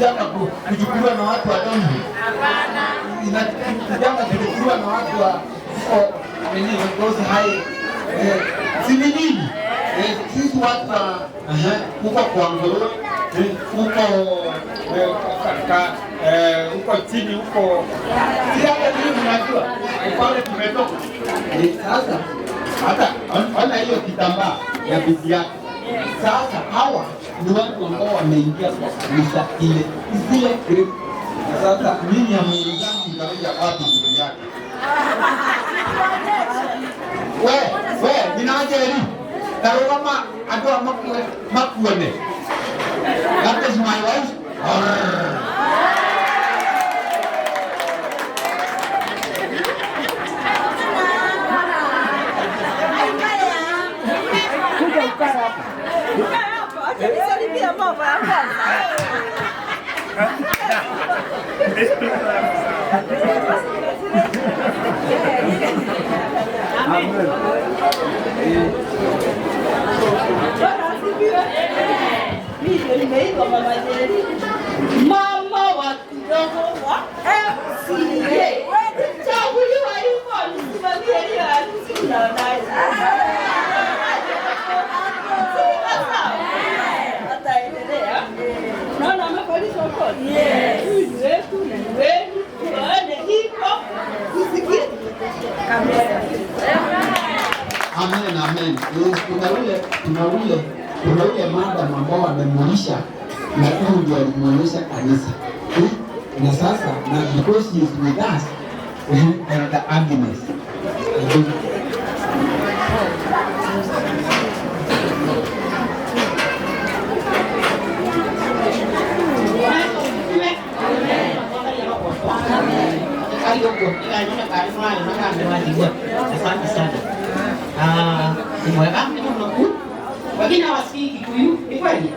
kijana kuchukuliwa na watu wa Dombi. Hapana. Kijana kuchukuliwa na watu wa those high si nini? Sisi watu wa huko kwa Ngoro, huko chini huko. Si hata nini mnajua? Pale tumetoka. Sasa hata ona hiyo kitambaa ya bibi yake. Sasa hawa ni watu ambao wameingia kwa kanisa ile zile grip. Sasa mimi ya Mungu zangu nitakuja wapi bibi yake? We, ninaje hili? Taroma adwa makuone. That is my wife. Nisalimia mama ya kwanza. Mimi nimeitwa Mama Jerry. Mama wa kidogo wa FCA. Chaguliwa yuko nisimamie hiyo harusi na dai. Ataendelea. Naona amefanyishwa kodi. Huyu wetu ni wetu. Tuone hivyo. Tusikie. Amen, amen. Kuna ule madam ambao amemulisha na huyu ndio alimuonyesha kanisa. Na sasa na because he is with us, and the Agnes. Asante sana. Ni mwema mtu mkuu. Wengine hawasikii Kikuyu, ni kweli?